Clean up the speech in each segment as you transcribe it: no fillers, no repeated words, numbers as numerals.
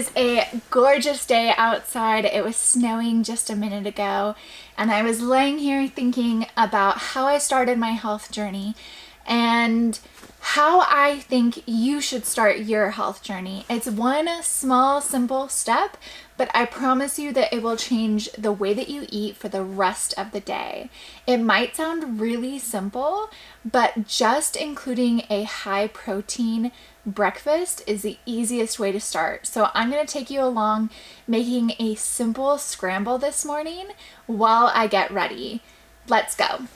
is a gorgeous day outside. It was snowing just a minute ago, and I was laying here thinking about how I started my health journey and how I think you should start your health journey. It's one small, simple step, but I promise you that it will change the way that you eat for the rest of the day. It might sound really simple, but just including a high protein breakfast is the easiest way to start. So I'm going to take you along making a simple scramble this morning while I get ready. Let's go.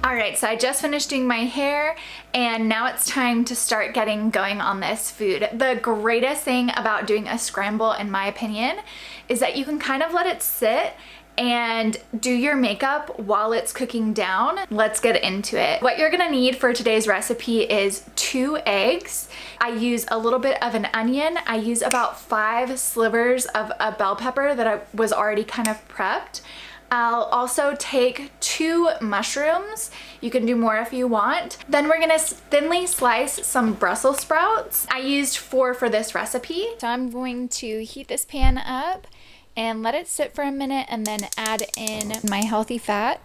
Alright, so I just finished doing my hair and now it's time to start getting going on this food. The greatest thing about doing a scramble, in my opinion, is that you can kind of let it sit and do your makeup while it's cooking down. Let's get into it. What you're gonna need for today's recipe is 2 eggs. I use a little bit of an onion. I use about 5 slivers of a bell pepper that I was already kind of prepped. I'll also take 2 mushrooms. You can do more if you want. Then we're gonna thinly slice some Brussels sprouts. I used 4 for this recipe. So I'm going to heat this pan up and let it sit for a minute and then add in my healthy fat.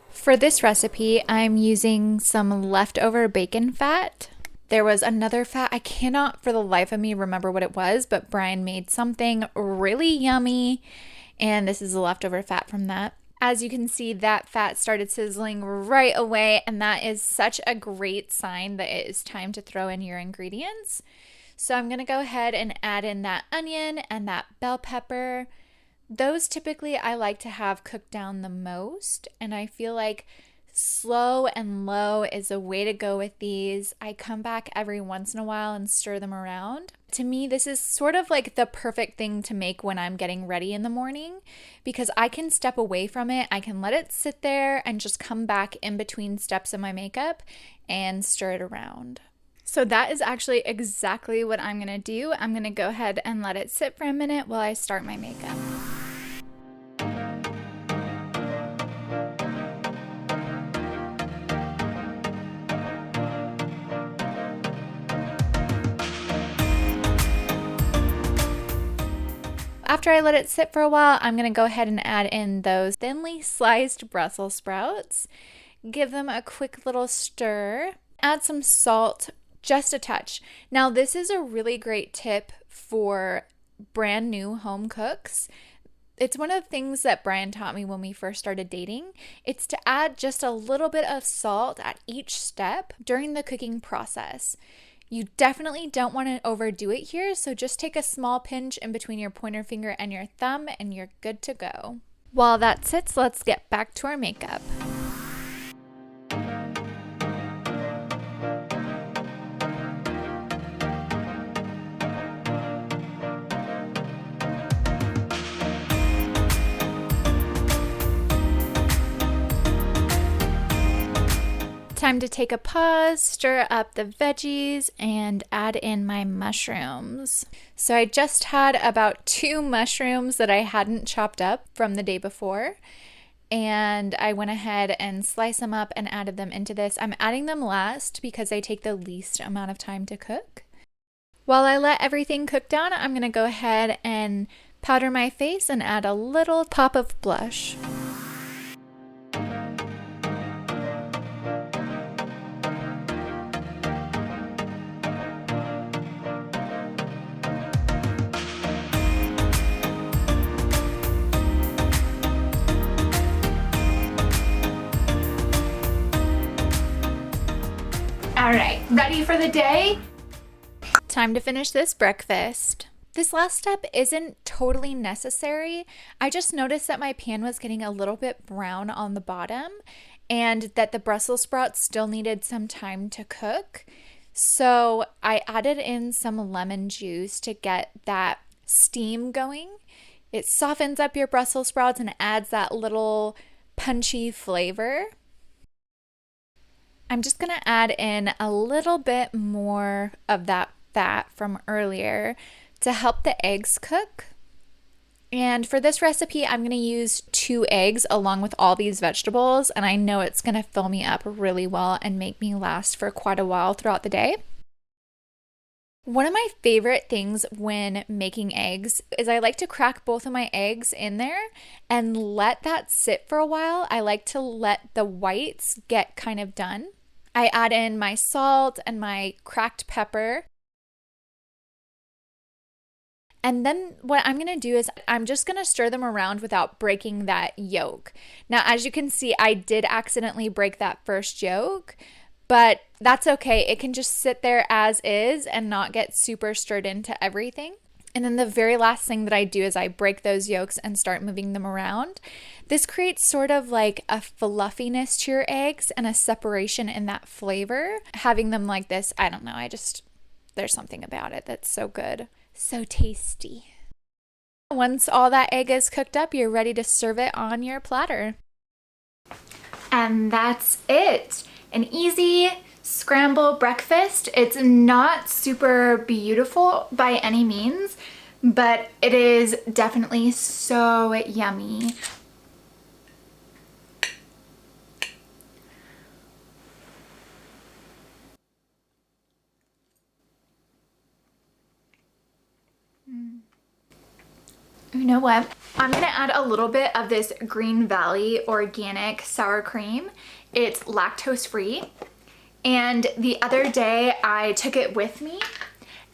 For this recipe, I'm using some leftover bacon fat. There was another fat, I cannot for the life of me remember what it was, but Brian made something really yummy, and this is the leftover fat from that. As you can see, that fat started sizzling right away, and that is such a great sign that it is time to throw in your ingredients. So I'm gonna go ahead and add in that onion and that bell pepper. Those typically I like to have cooked down the most, and I feel like slow and low is a way to go with these. I come back every once in a while and stir them around. To me, this is sort of like the perfect thing to make when I'm getting ready in the morning, because I can step away from it. I can let it sit there and just come back in between steps of my makeup and stir it around. So that is actually exactly what I'm gonna do. I'm gonna go ahead and let it sit for a minute while I start my makeup. After I let it sit for a while, I'm going to go ahead and add in those thinly sliced Brussels sprouts. Give them a quick little stir. Add some salt, just a touch. Now, this is a really great tip for brand new home cooks. It's one of the things that Brian taught me when we first started dating. It's to add just a little bit of salt at each step during the cooking process. You definitely don't want to overdo it here, so just take a small pinch in between your pointer finger and your thumb and you're good to go. While that sits, let's get back to our makeup. Time to take a pause, stir up the veggies, and add in my mushrooms. So I just had about 2 mushrooms that I hadn't chopped up from the day before, and I went ahead and sliced them up and added them into this. I'm adding them last because they take the least amount of time to cook. While I let everything cook down, I'm going to go ahead and powder my face and add a little pop of blush. All right, ready for the day? Time to finish this breakfast. This last step isn't totally necessary. I just noticed that my pan was getting a little bit brown on the bottom and that the Brussels sprouts still needed some time to cook. So I added in some lemon juice to get that steam going. It softens up your Brussels sprouts and adds that little punchy flavor. I'm just gonna add in a little bit more of that fat from earlier to help the eggs cook. And for this recipe, I'm going to use 2 eggs along with all these vegetables, and I know it's going to fill me up really well and make me last for quite a while throughout the day. One of my favorite things when making eggs is I like to crack both of my eggs in there and let that sit for a while. I like to let the whites get kind of done. I add in my salt and my cracked pepper. And then what I'm going to do is I'm just going to stir them around without breaking that yolk. Now, as you can see, I did accidentally break that first yolk, but that's okay. It can just sit there as is and not get super stirred into everything. And then the very last thing that I do is I break those yolks and start moving them around. This creates sort of like a fluffiness to your eggs and a separation in that flavor. Having them like this, I don't know, there's something about it that's so good. So tasty. Once all that egg is cooked up, you're ready to serve it on your platter. And that's it. An easy scramble breakfast. It's not super beautiful by any means, but it is definitely so yummy. You know what? I'm gonna add a little bit of this Green Valley organic sour cream. It's lactose free. And the other day I took it with me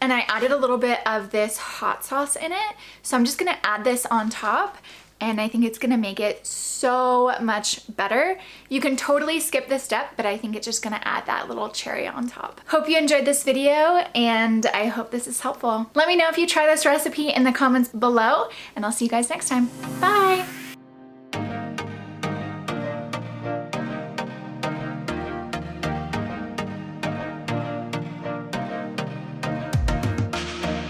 and I added a little bit of this hot sauce in it. So I'm just gonna add this on top, and I think it's gonna make it so much better. You can totally skip this step, but I think it's just gonna add that little cherry on top. Hope you enjoyed this video, and I hope this is helpful. Let me know if you try this recipe in the comments below, and I'll see you guys next time. Bye!